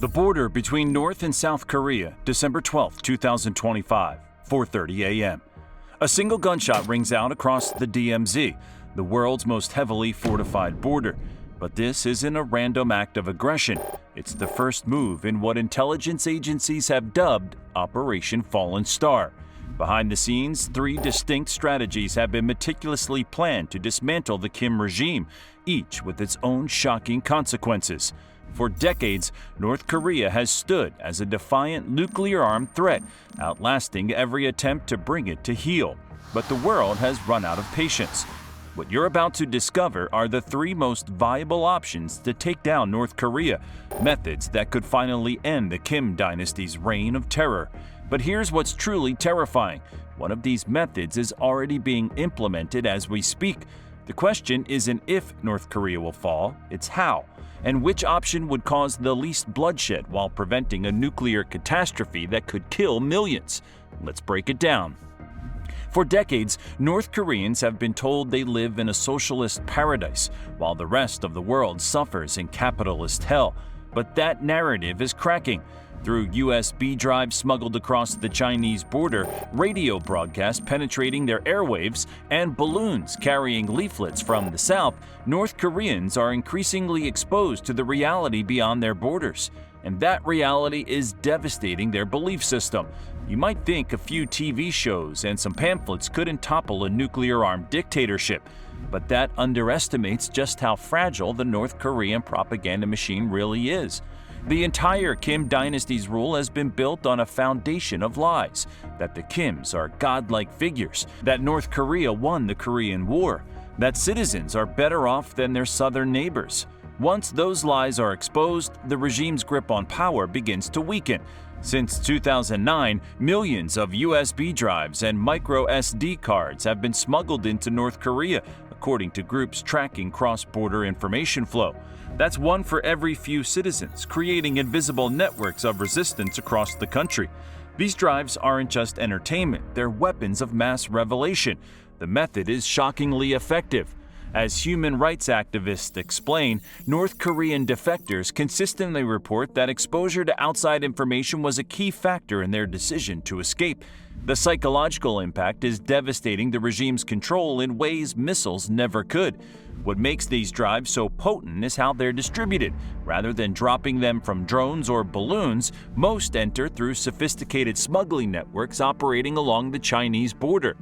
The border between North and South Korea, December 12, 2025, 4:30 a.m. A single gunshot rings out across the DMZ, the world's most heavily fortified border. But this isn't a random act of aggression. It's the first move in what intelligence agencies have dubbed Operation Fallen Star. Behind the scenes, 3 distinct strategies have been meticulously planned to dismantle the Kim regime, each with its own shocking consequences. For decades, North Korea has stood as a defiant nuclear-armed threat, outlasting every attempt to bring it to heel. But the world has run out of patience. What you're about to discover are the 3 most viable options to take down North Korea, methods that could finally end the Kim dynasty's reign of terror. But here's what's truly terrifying. One of these methods is already being implemented as we speak. The question isn't if North Korea will fall, it's how. And which option would cause the least bloodshed while preventing a nuclear catastrophe that could kill millions? Let's break it down. For decades, North Koreans have been told they live in a socialist paradise, while the rest of the world suffers in capitalist hell. But that narrative is cracking. Through USB drives smuggled across the Chinese border, radio broadcasts penetrating their airwaves, and balloons carrying leaflets from the south, North Koreans are increasingly exposed to the reality beyond their borders. And that reality is devastating their belief system. You might think a few TV shows and some pamphlets couldn't topple a nuclear-armed dictatorship, but that underestimates just how fragile the North Korean propaganda machine really is. The entire Kim dynasty's rule has been built on a foundation of lies, that the Kims are godlike figures, that North Korea won the Korean War, that citizens are better off than their southern neighbors. Once those lies are exposed, the regime's grip on power begins to weaken. Since 2009, millions of USB drives and micro SD cards have been smuggled into North Korea, according to groups tracking cross-border information flow. That's one for every few citizens, creating invisible networks of resistance across the country. These drives aren't just entertainment, they're weapons of mass revelation. The method is shockingly effective. As human rights activists explain, North Korean defectors consistently report that exposure to outside information was a key factor in their decision to escape. The psychological impact is devastating the regime's control in ways missiles never could. What makes these drives so potent is how they're distributed. Rather than dropping them from drones or balloons, most enter through sophisticated smuggling networks operating along the Chinese border.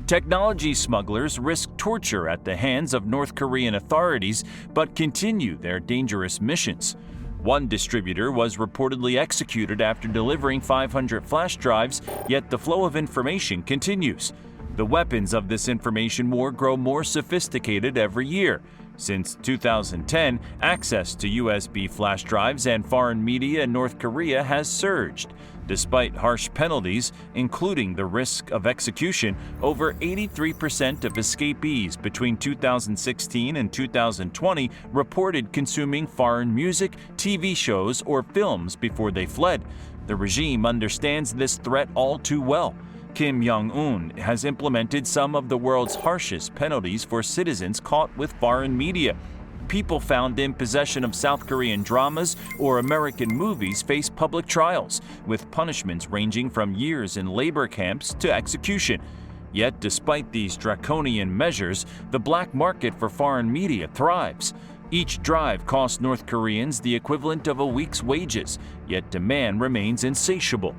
Technology smugglers risk torture at the hands of North Korean authorities but continue their dangerous missions. One distributor was reportedly executed after delivering 500 flash drives, yet the flow of information continues. The weapons of this information war grow more sophisticated every year. Since 2010, access to USB flash drives and foreign media in North Korea has surged. Despite harsh penalties, including the risk of execution, over 83% of escapees between 2016 and 2020 reported consuming foreign music, TV shows, or films before they fled. The regime understands this threat all too well. Kim Jong-un has implemented some of the world's harshest penalties for citizens caught with foreign media. People found in possession of South Korean dramas or American movies face public trials, with punishments ranging from years in labor camps to execution. Yet, despite these draconian measures, the black market for foreign media thrives. Each drive costs North Koreans the equivalent of a week's wages, yet demand remains insatiable.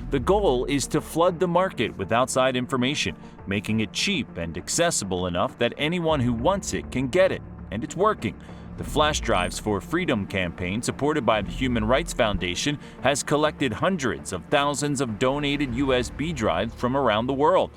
The goal is to flood the market with outside information, making it cheap and accessible enough that anyone who wants it can get it. And it's working. The Flash Drives for Freedom campaign, supported by the Human Rights Foundation, has collected hundreds of thousands of donated USB drives from around the world.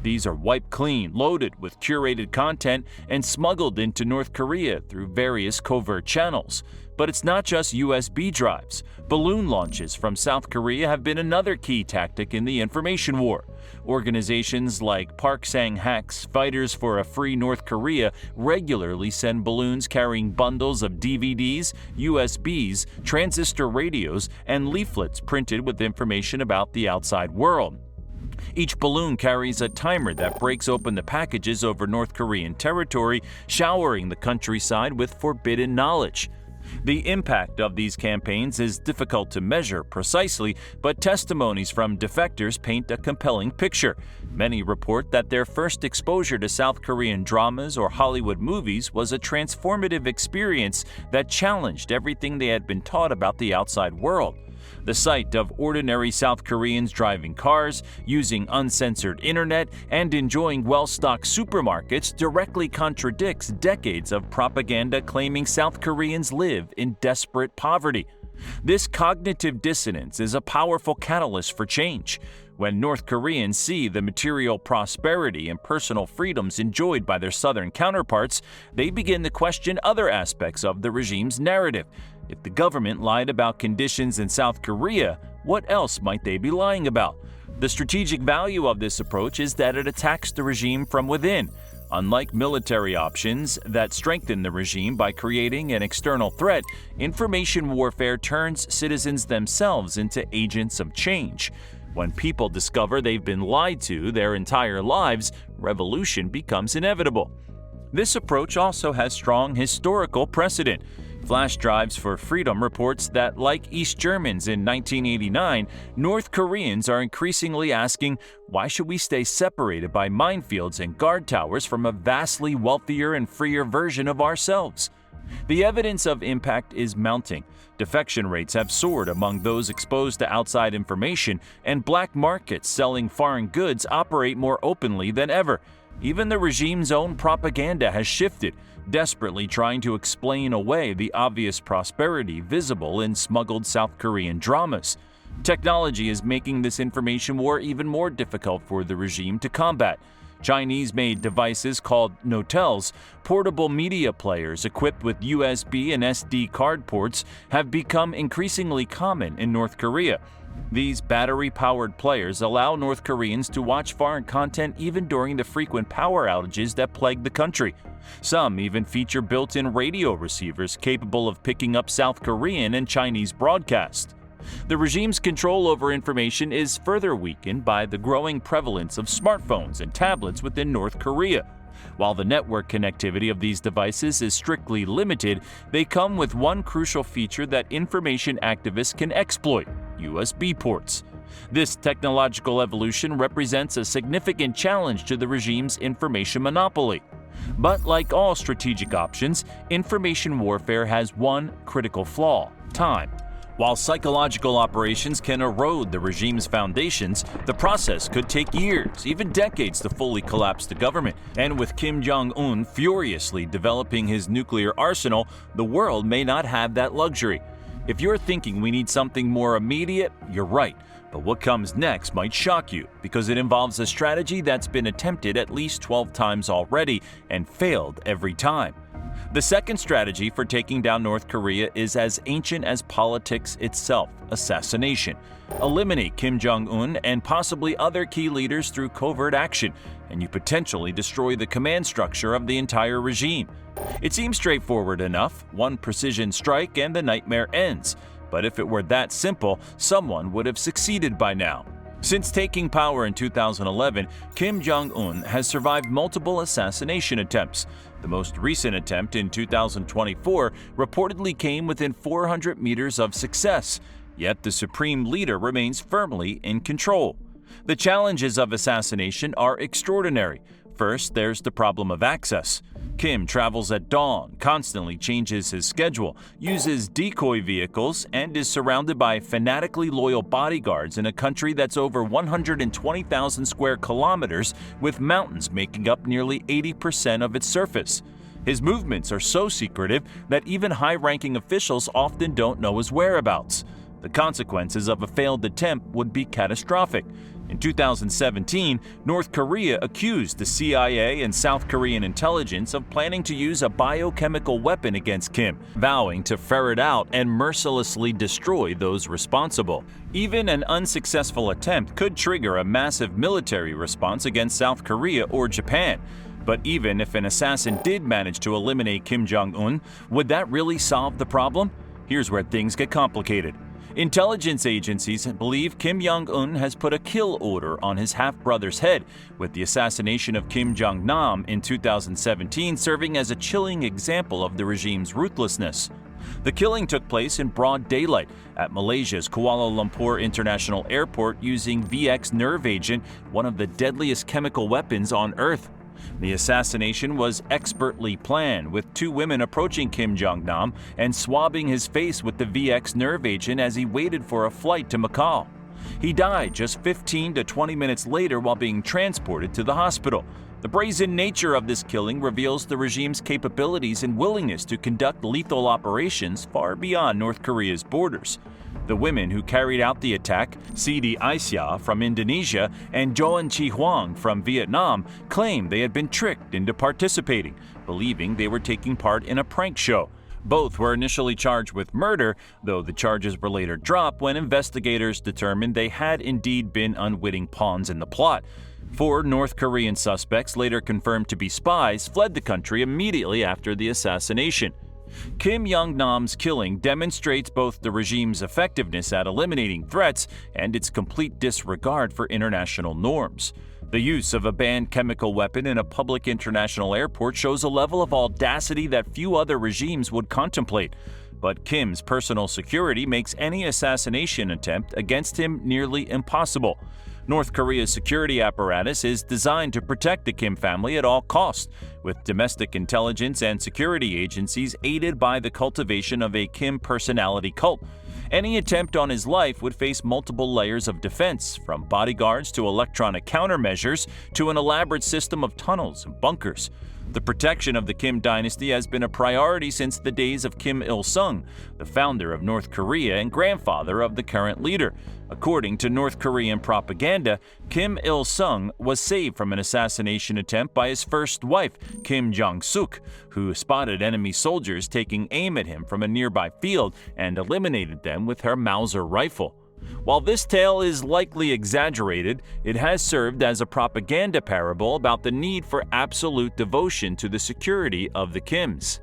These are wiped clean, loaded with curated content, and smuggled into North Korea through various covert channels. But it's not just USB drives. Balloon launches from South Korea have been another key tactic in the information war. Organizations like Park Sang-hak's Fighters for a Free North Korea regularly send balloons carrying bundles of DVDs, USBs, transistor radios, and leaflets printed with information about the outside world. Each balloon carries a timer that breaks open the packages over North Korean territory, showering the countryside with forbidden knowledge. The impact of these campaigns is difficult to measure precisely, but testimonies from defectors paint a compelling picture. Many report that their first exposure to South Korean dramas or Hollywood movies was a transformative experience that challenged everything they had been taught about the outside world. The sight of ordinary South Koreans driving cars, using uncensored internet, and enjoying well-stocked supermarkets directly contradicts decades of propaganda claiming South Koreans live in desperate poverty. This cognitive dissonance is a powerful catalyst for change. When North Koreans see the material prosperity and personal freedoms enjoyed by their southern counterparts, they begin to question other aspects of the regime's narrative. If the government lied about conditions in South Korea, what else might they be lying about? The strategic value of this approach is that it attacks the regime from within. Unlike military options that strengthen the regime by creating an external threat, information warfare turns citizens themselves into agents of change. When people discover they've been lied to their entire lives, revolution becomes inevitable. This approach also has strong historical precedent. Flash Drives for Freedom reports that, like East Germans in 1989, North Koreans are increasingly asking, why should we stay separated by minefields and guard towers from a vastly wealthier and freer version of ourselves? The evidence of impact is mounting. Defection rates have soared among those exposed to outside information, and black markets selling foreign goods operate more openly than ever. Even the regime's own propaganda has shifted, desperately trying to explain away the obvious prosperity visible in smuggled South Korean dramas. Technology is making this information war even more difficult for the regime to combat. Chinese-made devices called Notels, portable media players equipped with USB and SD card ports, have become increasingly common in North Korea. These battery-powered players allow North Koreans to watch foreign content even during the frequent power outages that plague the country. Some even feature built-in radio receivers capable of picking up South Korean and Chinese broadcasts. The regime's control over information is further weakened by the growing prevalence of smartphones and tablets within North Korea. While the network connectivity of these devices is strictly limited, they come with one crucial feature that information activists can exploit: USB ports. This technological evolution represents a significant challenge to the regime's information monopoly. But like all strategic options, information warfare has one critical flaw: time. While psychological operations can erode the regime's foundations, the process could take years, even decades, to fully collapse the government. And with Kim Jong-un furiously developing his nuclear arsenal, the world may not have that luxury. If you're thinking we need something more immediate, you're right. But what comes next might shock you, because it involves a strategy that's been attempted at least 12 times already and failed every time. The second strategy for taking down North Korea is as ancient as politics itself: assassination. Eliminate Kim Jong-un and possibly other key leaders through covert action, and you potentially destroy the command structure of the entire regime. It seems straightforward enough: one precision strike and the nightmare ends. But if it were that simple, someone would have succeeded by now. Since taking power in 2011, Kim Jong-un has survived multiple assassination attempts. The most recent attempt in 2024 reportedly came within 400 meters of success, yet the supreme leader remains firmly in control. The challenges of assassination are extraordinary. First, there's the problem of access. Kim travels at dawn, constantly changes his schedule, uses decoy vehicles, and is surrounded by fanatically loyal bodyguards in a country that's over 120,000 square kilometers, with mountains making up nearly 80% of its surface. His movements are so secretive that even high-ranking officials often don't know his whereabouts. The consequences of a failed attempt would be catastrophic. In 2017, North Korea accused the CIA and South Korean intelligence of planning to use a biochemical weapon against Kim, vowing to ferret out and mercilessly destroy those responsible. Even an unsuccessful attempt could trigger a massive military response against South Korea or Japan. But even if an assassin did manage to eliminate Kim Jong-un, would that really solve the problem? Here's where things get complicated. Intelligence agencies believe Kim Jong-un has put a kill order on his half-brother's head, with the assassination of Kim Jong-nam in 2017 serving as a chilling example of the regime's ruthlessness. The killing took place in broad daylight at Malaysia's Kuala Lumpur International Airport using VX nerve agent, one of the deadliest chemical weapons on Earth. The assassination was expertly planned, with two women approaching Kim Jong-nam and swabbing his face with the VX nerve agent as he waited for a flight to Macau. He died just 15 to 20 minutes later while being transported to the hospital. The brazen nature of this killing reveals the regime's capabilities and willingness to conduct lethal operations far beyond North Korea's borders. The women who carried out the attack, Siti Aisyah from Indonesia and Joan Chi Huang from Vietnam, claimed they had been tricked into participating, believing they were taking part in a prank show. Both were initially charged with murder, though the charges were later dropped when investigators determined they had indeed been unwitting pawns in the plot. Four North Korean suspects, later confirmed to be spies, fled the country immediately after the assassination. Kim Jong-nam's killing demonstrates both the regime's effectiveness at eliminating threats and its complete disregard for international norms. The use of a banned chemical weapon in a public international airport shows a level of audacity that few other regimes would contemplate. But Kim's personal security makes any assassination attempt against him nearly impossible. North Korea's security apparatus is designed to protect the Kim family at all costs, with domestic intelligence and security agencies aided by the cultivation of a Kim personality cult. Any attempt on his life would face multiple layers of defense, from bodyguards to electronic countermeasures to an elaborate system of tunnels and bunkers. The protection of the Kim dynasty has been a priority since the days of Kim Il-sung, the founder of North Korea and grandfather of the current leader. According to North Korean propaganda, Kim Il-sung was saved from an assassination attempt by his first wife, Kim Jong-suk, who spotted enemy soldiers taking aim at him from a nearby field and eliminated them with her Mauser rifle. While this tale is likely exaggerated, it has served as a propaganda parable about the need for absolute devotion to the security of the Kims.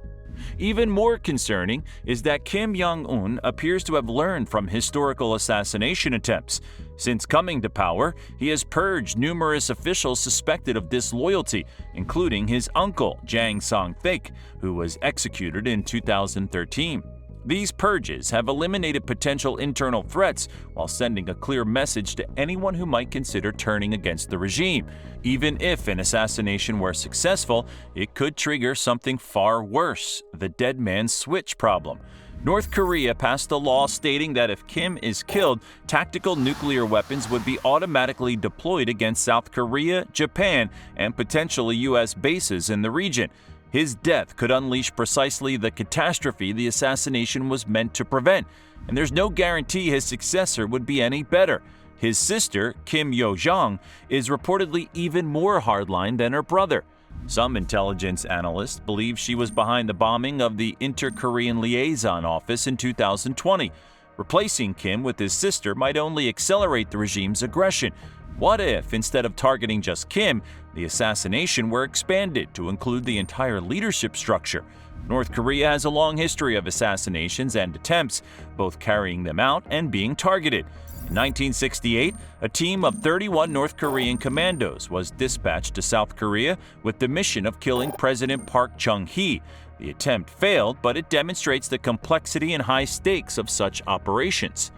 Even more concerning is that Kim Jong-un appears to have learned from historical assassination attempts. Since coming to power, he has purged numerous officials suspected of disloyalty, including his uncle, Jang Song-thaek, who was executed in 2013. These purges have eliminated potential internal threats while sending a clear message to anyone who might consider turning against the regime. Even if an assassination were successful, it could trigger something far worse, the dead man's switch problem. North Korea passed a law stating that if Kim is killed, tactical nuclear weapons would be automatically deployed against South Korea, Japan, and potentially U.S. bases in the region. His death could unleash precisely the catastrophe the assassination was meant to prevent, and there's no guarantee his successor would be any better. His sister, Kim Yo-jong, is reportedly even more hardline than her brother. Some intelligence analysts believe she was behind the bombing of the Inter-Korean Liaison Office in 2020. Replacing Kim with his sister might only accelerate the regime's aggression. What if, instead of targeting just Kim, the assassination were expanded to include the entire leadership structure? North Korea has a long history of assassinations and attempts, both carrying them out and being targeted. In 1968, a team of 31 North Korean commandos was dispatched to South Korea with the mission of killing President Park Chung-hee. The attempt failed, but it demonstrates the complexity and high stakes of such operations.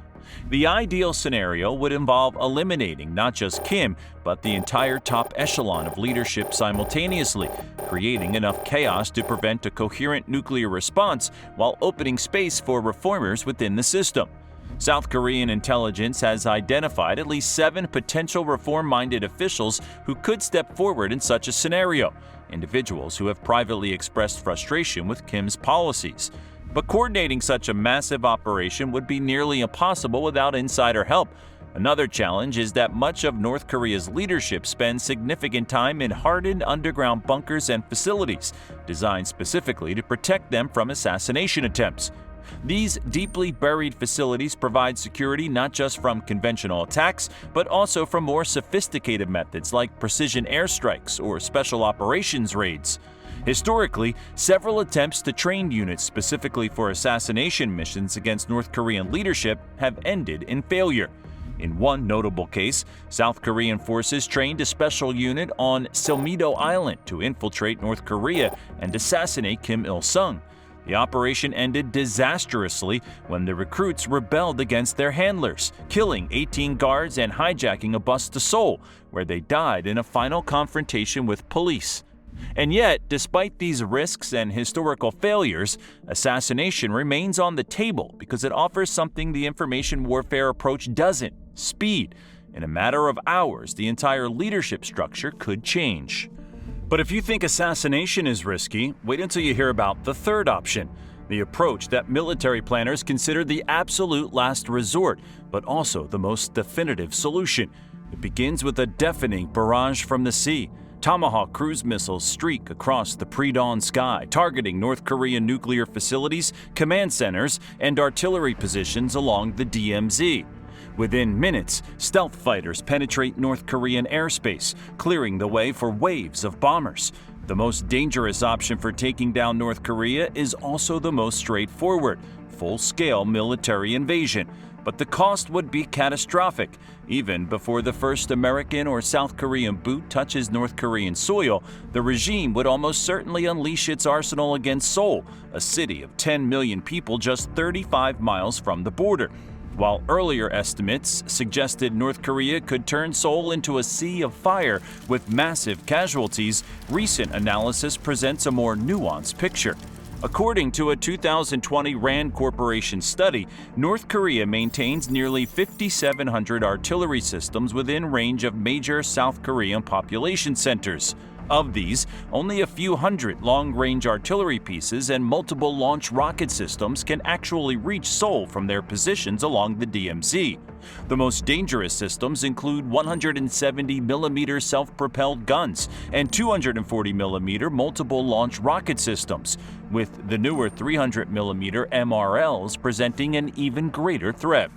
The ideal scenario would involve eliminating not just Kim, but the entire top echelon of leadership simultaneously, creating enough chaos to prevent a coherent nuclear response while opening space for reformers within the system. South Korean intelligence has identified at least 7 potential reform-minded officials who could step forward in such a scenario, individuals who have privately expressed frustration with Kim's policies. But coordinating such a massive operation would be nearly impossible without insider help. Another challenge is that much of North Korea's leadership spends significant time in hardened underground bunkers and facilities, designed specifically to protect them from assassination attempts. These deeply buried facilities provide security not just from conventional attacks, but also from more sophisticated methods like precision airstrikes or special operations raids. Historically, several attempts to train units specifically for assassination missions against North Korean leadership have ended in failure. In one notable case, South Korean forces trained a special unit on Silmido Island to infiltrate North Korea and assassinate Kim Il-sung. The operation ended disastrously when the recruits rebelled against their handlers, killing 18 guards and hijacking a bus to Seoul, where they died in a final confrontation with police. And yet, despite these risks and historical failures, assassination remains on the table because it offers something the information warfare approach doesn't: speed. In a matter of hours, the entire leadership structure could change. But if you think assassination is risky, wait until you hear about the third option, the approach that military planners consider the absolute last resort, but also the most definitive solution. It begins with a deafening barrage from the sea. Tomahawk cruise missiles streak across the pre-dawn sky, targeting North Korean nuclear facilities, command centers, and artillery positions along the DMZ. Within minutes, stealth fighters penetrate North Korean airspace, clearing the way for waves of bombers. The most dangerous option for taking down North Korea is also the most straightforward: full-scale military invasion. But the cost would be catastrophic. Even before the first American or South Korean boot touches North Korean soil, the regime would almost certainly unleash its arsenal against Seoul, a city of 10 million people just 35 miles from the border. While earlier estimates suggested North Korea could turn Seoul into a sea of fire with massive casualties, recent analysis presents a more nuanced picture. According to a 2020 RAND Corporation study, North Korea maintains nearly 5,700 artillery systems within range of major South Korean population centers. Of these, only a few hundred long-range artillery pieces and multiple launch rocket systems can actually reach Seoul from their positions along the DMZ. The most dangerous systems include 170mm self-propelled guns and 240mm multiple launch rocket systems, with the newer 300mm MRLs presenting an even greater threat.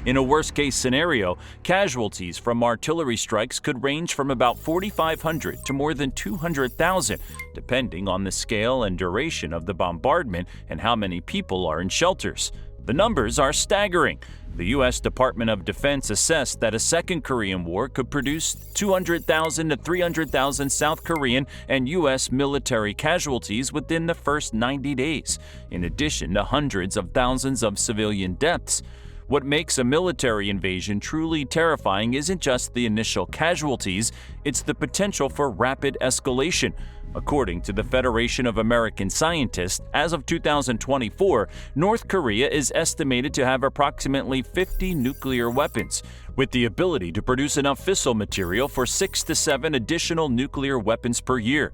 In a worst-case scenario, casualties from artillery strikes could range from about 4,500 to more than 200,000, depending on the scale and duration of the bombardment and how many people are in shelters. The numbers are staggering. The U.S. Department of Defense assessed that a second Korean War could produce 200,000 to 300,000 South Korean and U.S. military casualties within the first 90 days, in addition to hundreds of thousands of civilian deaths. What makes a military invasion truly terrifying isn't just the initial casualties, it's the potential for rapid escalation. According to the Federation of American Scientists, as of 2024, North Korea is estimated to have approximately 50 nuclear weapons, with the ability to produce enough fissile material for 6 to 7 additional nuclear weapons per year.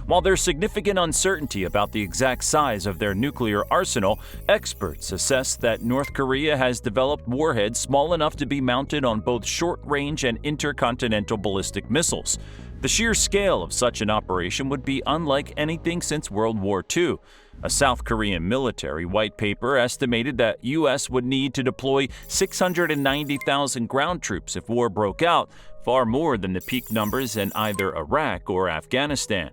While there's significant uncertainty about the exact size of their nuclear arsenal, experts assess that North Korea has developed warheads small enough to be mounted on both short-range and intercontinental ballistic missiles. The sheer scale of such an operation would be unlike anything since World War II. A South Korean military white paper estimated that U.S. would need to deploy 690,000 ground troops if war broke out, far more than the peak numbers in either Iraq or Afghanistan.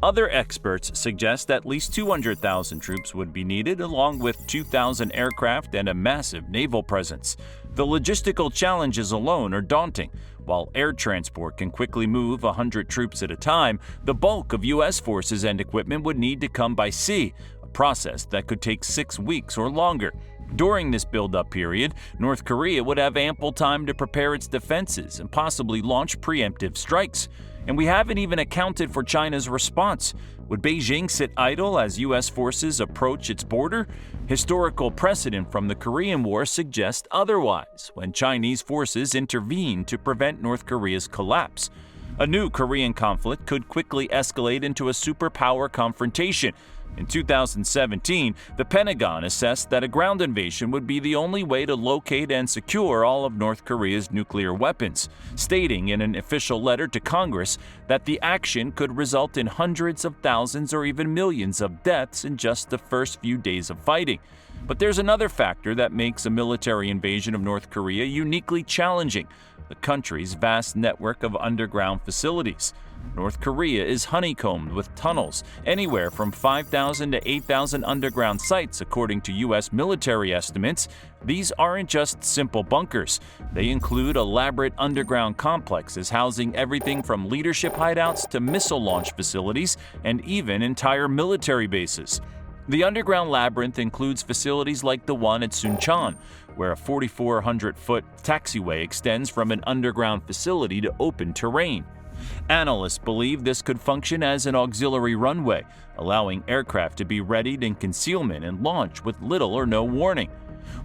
Other experts suggest at least 200,000 troops would be needed, along with 2,000 aircraft and a massive naval presence. The logistical challenges alone are daunting. While air transport can quickly move 100 troops at a time, the bulk of U.S. forces and equipment would need to come by sea, a process that could take 6 weeks or longer. During this build-up period, North Korea would have ample time to prepare its defenses and possibly launch preemptive strikes. And we haven't even accounted for China's response. Would Beijing sit idle as U.S. forces approach its border? Historical precedent from the Korean War suggests otherwise, when Chinese forces intervened to prevent North Korea's collapse. A new Korean conflict could quickly escalate into a superpower confrontation. In 2017, the Pentagon assessed that a ground invasion would be the only way to locate and secure all of North Korea's nuclear weapons, stating in an official letter to Congress that the action could result in hundreds of thousands or even millions of deaths in just the first few days of fighting. But there's another factor that makes a military invasion of North Korea uniquely challenging: the country's vast network of underground facilities. North Korea is honeycombed with tunnels, anywhere from 5,000 to 8,000 underground sites according to U.S. military estimates. These aren't just simple bunkers. They include elaborate underground complexes housing everything from leadership hideouts to missile launch facilities and even entire military bases. The underground labyrinth includes facilities like the one at Suncheon, where a 4,400-foot taxiway extends from an underground facility to open terrain. Analysts believe this could function as an auxiliary runway, allowing aircraft to be readied in concealment and launch with little or no warning.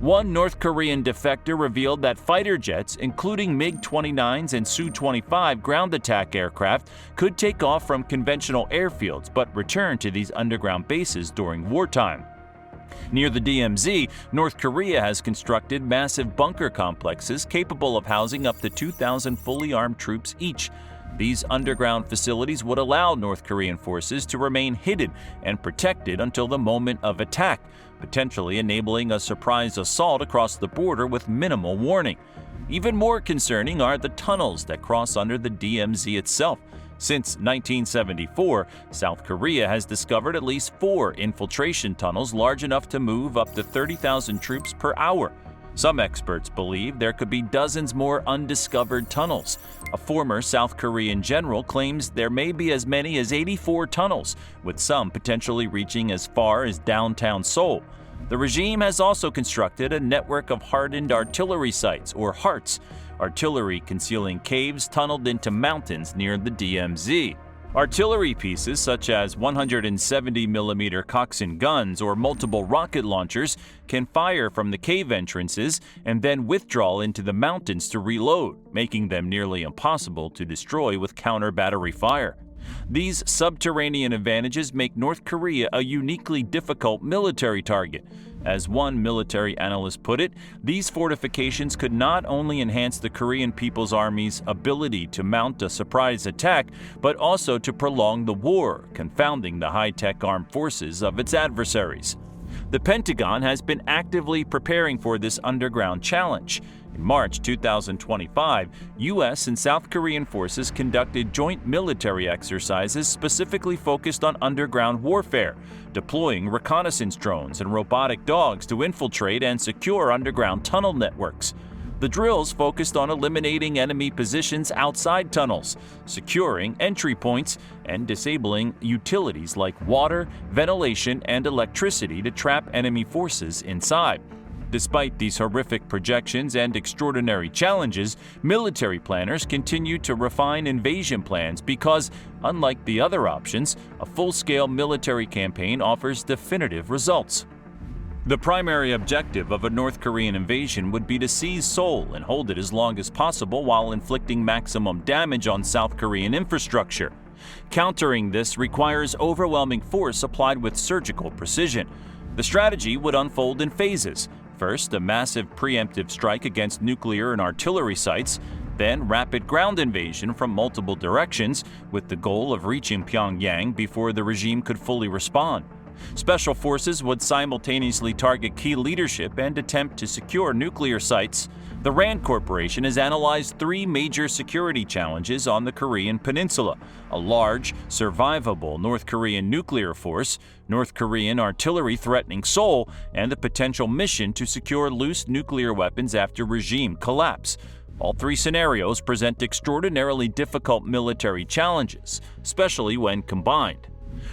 One North Korean defector revealed that fighter jets, including MiG-29s and Su-25 ground attack aircraft, could take off from conventional airfields but return to these underground bases during wartime. Near the DMZ, North Korea has constructed massive bunker complexes capable of housing up to 2,000 fully armed troops each. These underground facilities would allow North Korean forces to remain hidden and protected until the moment of attack, potentially enabling a surprise assault across the border with minimal warning. Even more concerning are the tunnels that cross under the DMZ itself. Since 1974, South Korea has discovered at least 4 infiltration tunnels large enough to move up to 30,000 troops per hour. Some experts believe there could be dozens more undiscovered tunnels. A former South Korean general claims there may be as many as 84 tunnels, with some potentially reaching as far as downtown Seoul. The regime has also constructed a network of hardened artillery sites, or HARTs, artillery concealing caves tunneled into mountains near the DMZ. Artillery pieces such as 170mm Coxswain guns or multiple rocket launchers can fire from the cave entrances and then withdraw into the mountains to reload, making them nearly impossible to destroy with counter-battery fire. These subterranean advantages make North Korea a uniquely difficult military target. As one military analyst put it, these fortifications could not only enhance the Korean People's Army's ability to mount a surprise attack, but also to prolong the war, confounding the high-tech armed forces of its adversaries. The Pentagon has been actively preparing for this underground challenge. In March 2025, U.S. and South Korean forces conducted joint military exercises specifically focused on underground warfare, deploying reconnaissance drones and robotic dogs to infiltrate and secure underground tunnel networks. The drills focused on eliminating enemy positions outside tunnels, securing entry points, and disabling utilities like water, ventilation, and electricity to trap enemy forces inside. Despite these horrific projections and extraordinary challenges, military planners continue to refine invasion plans because, unlike the other options, a full-scale military campaign offers definitive results. The primary objective of a North Korean invasion would be to seize Seoul and hold it as long as possible while inflicting maximum damage on South Korean infrastructure. Countering this requires overwhelming force applied with surgical precision. The strategy would unfold in phases. First, a massive preemptive strike against nuclear and artillery sites, then rapid ground invasion from multiple directions with the goal of reaching Pyongyang before the regime could fully respond. Special forces would simultaneously target key leadership and attempt to secure nuclear sites. The RAND Corporation has analyzed 3 major security challenges on the Korean peninsula: a large, survivable North Korean nuclear force, North Korean artillery threatening Seoul, and the potential mission to secure loose nuclear weapons after regime collapse. All 3 scenarios present extraordinarily difficult military challenges, especially when combined.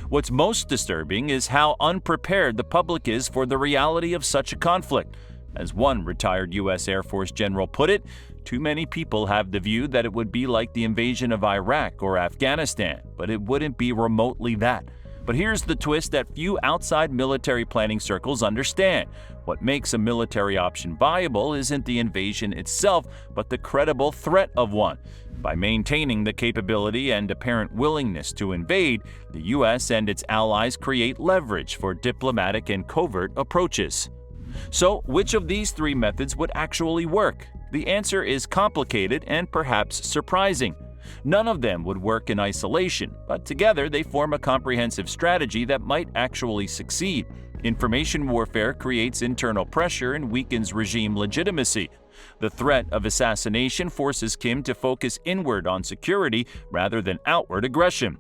What's most disturbing is how unprepared the public is for the reality of such a conflict. As one retired U.S. Air Force general put it, too many people have the view that it would be like the invasion of Iraq or Afghanistan, but it wouldn't be remotely that. But here's the twist that few outside military planning circles understand. What makes a military option viable isn't the invasion itself, but the credible threat of one. By maintaining the capability and apparent willingness to invade, the U.S. and its allies create leverage for diplomatic and covert approaches. So, which of these 3 methods would actually work? The answer is complicated and perhaps surprising. None of them would work in isolation, but together they form a comprehensive strategy that might actually succeed. Information warfare creates internal pressure and weakens regime legitimacy. The threat of assassination forces Kim to focus inward on security rather than outward aggression.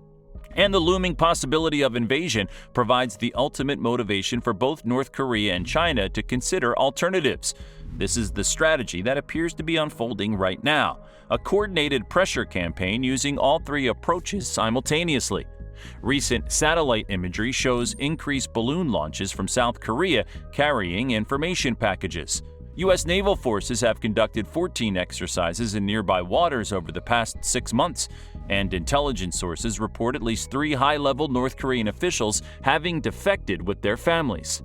And the looming possibility of invasion provides the ultimate motivation for both North Korea and China to consider alternatives. This is the strategy that appears to be unfolding right now, a coordinated pressure campaign using all 3 approaches simultaneously. Recent satellite imagery shows increased balloon launches from South Korea carrying information packages. U.S. naval forces have conducted 14 exercises in nearby waters over the past 6 months, and intelligence sources report at least 3 high-level North Korean officials having defected with their families.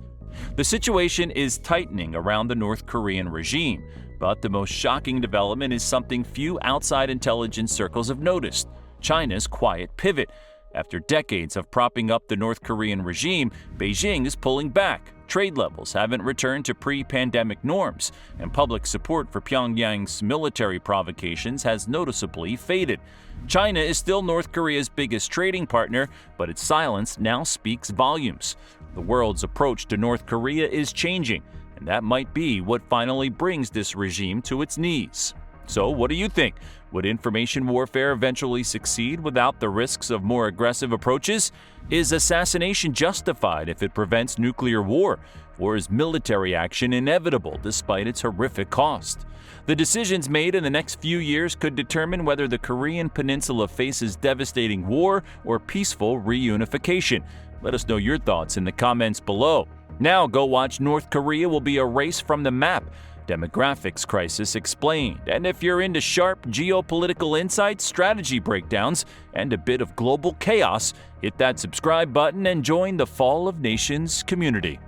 The situation is tightening around the North Korean regime, but the most shocking development is something few outside intelligence circles have noticed: China's quiet pivot. After decades of propping up the North Korean regime, Beijing is pulling back. Trade levels haven't returned to pre-pandemic norms, and public support for Pyongyang's military provocations has noticeably faded. China is still North Korea's biggest trading partner, but its silence now speaks volumes. The world's approach to North Korea is changing, and that might be what finally brings this regime to its knees. So, what do you think? Would information warfare eventually succeed without the risks of more aggressive approaches? Is assassination justified if it prevents nuclear war? Or is military action inevitable despite its horrific cost? The decisions made in the next few years could determine whether the Korean Peninsula faces devastating war or peaceful reunification. Let us know your thoughts in the comments below. Now go watch North Korea Will Be Erased from the Map. Demographics Crisis Explained. And if you're into sharp geopolitical insights, strategy breakdowns, and a bit of global chaos, hit that subscribe button and join the Fall of Nations community.